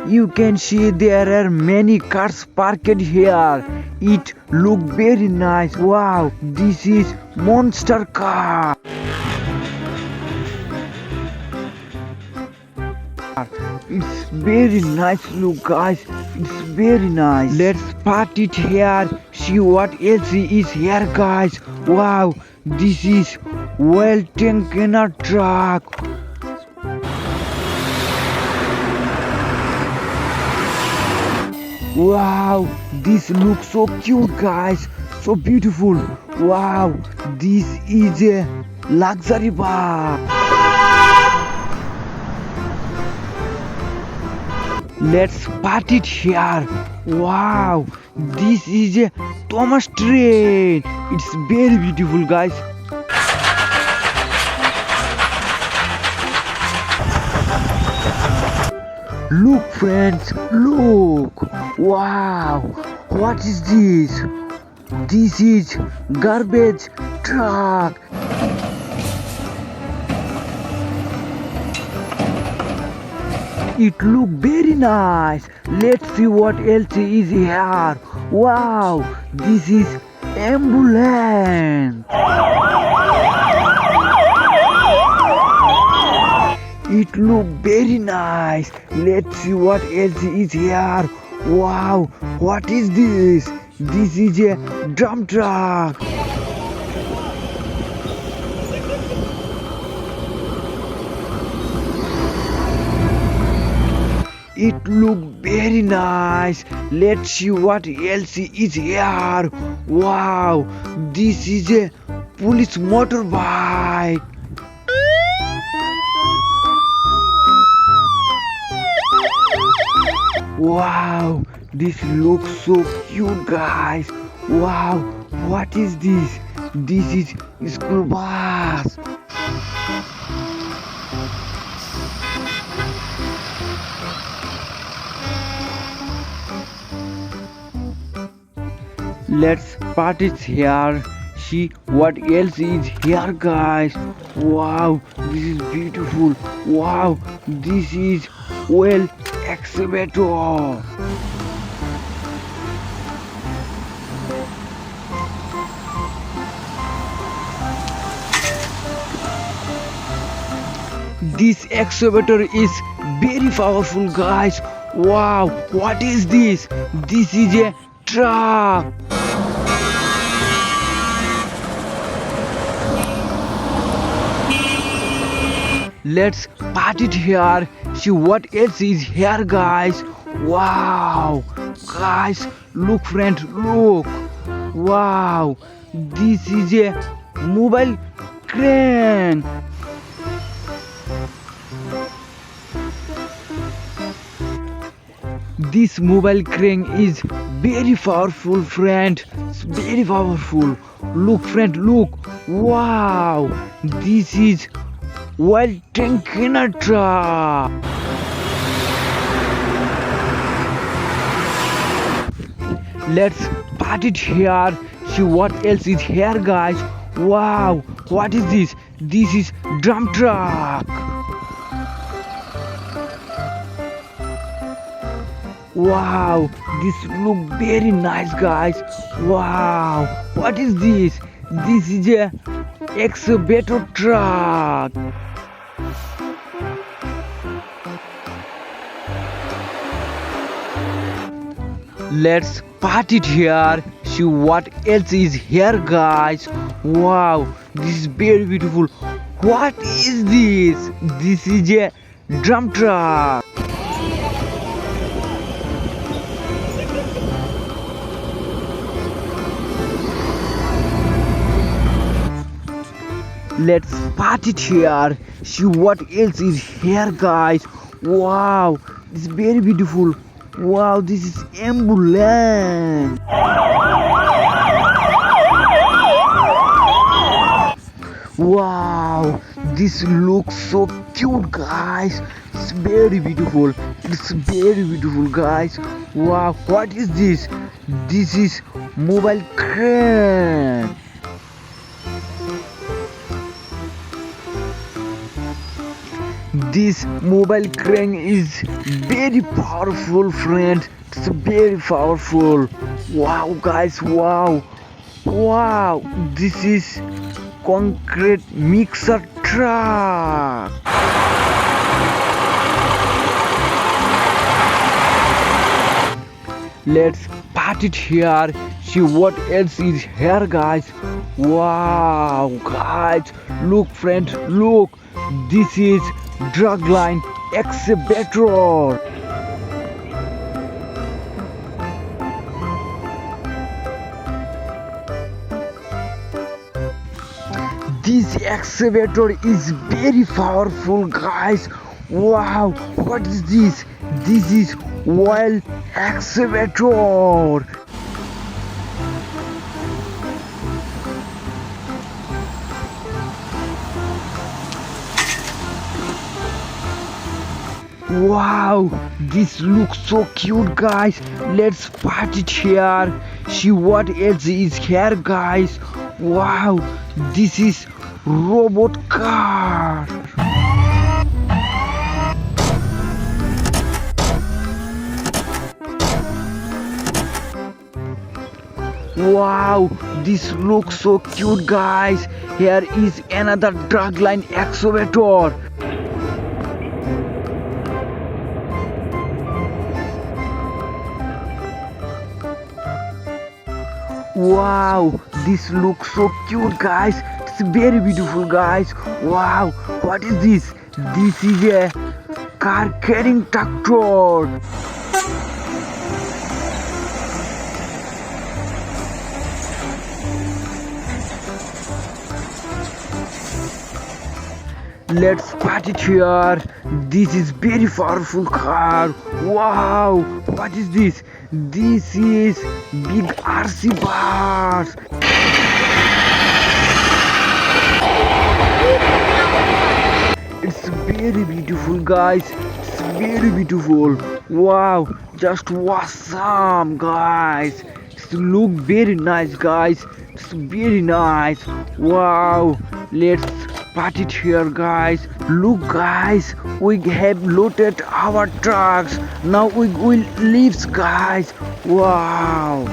You can see there are many cars parked here. It look very nice. Wow, this is monster car. It's very nice look, guys. It's very nice. Let's part it here. See what else is here, guys. Wow, this is well taken truck. Wow, this looks so cute, guys. So beautiful. Wow, this is a luxury bar. Let's part it here. Wow, this is a Thomas train. It's very beautiful, guys. Look, friends, look. Wow, what is this? This is garbage truck. It look very nice. Let's see what else is here. Wow, this is ambulance. It look very nice. Let's see what else is here. Wow, what is this? This is a dump truck. It look very nice. Let's see what else is here. Wow, this is a police motorbike. Wow, this looks so cute, guys. Wow, what is this? This is school bus. Let's part it here. See what else is here, guys. Wow, this is beautiful. Wow, this is well excavator. This excavator is very powerful, guys. Wow, what is this? This is a truck. Let's part it here. See what else is here, guys. Wow, guys, look, friend, look. Wow, this is a mobile crane. This mobile crane is very powerful, friend. It's very powerful. Look, friend, look. Wow, this is well taken truck. Let's part it here. See what else is here, guys. Wow, what is this? This is dump truck. Wow, this look very nice, guys. Wow, what is this? This is a excavator truck. Let's part it here. See what else is here, guys. Wow, this is very beautiful. What is this? This is a dump truck. Let's part it here. See what else is here, guys. Wow, this is very beautiful. Wow, this is ambulance. Wow, this looks so cute, guys. It's very beautiful. It's very beautiful, guys. Wow, what is this? This is mobile crane. This mobile crane is very powerful, friends. It's very powerful. Wow, guys, wow. Wow, this is concrete mixer truck. Let's part it here. See what else is here, guys. Wow, guys, look, friends, look. This is drug line excavator. This excavator is very powerful, guys. Wow, what is this? This is oil excavator. Wow, this looks so cute, guys. Let's put it here. See what else is here, guys. Wow, this is robot car. Wow, this looks so cute, guys. Here is another drug line excavator. Wow, this looks so cute, guys. It's very beautiful, guys. Wow, what is this? This is a car carrying tractor. Let's put it here. This is very powerful car. Wow, what is this? This is big RC bus. It's very beautiful, guys. It's very beautiful. Wow, just awesome, guys. It look very nice, guys. It's very nice. Wow, let's put it here, guys. Look, guys, we have loaded our trucks. Now we will leave, guys. Wow.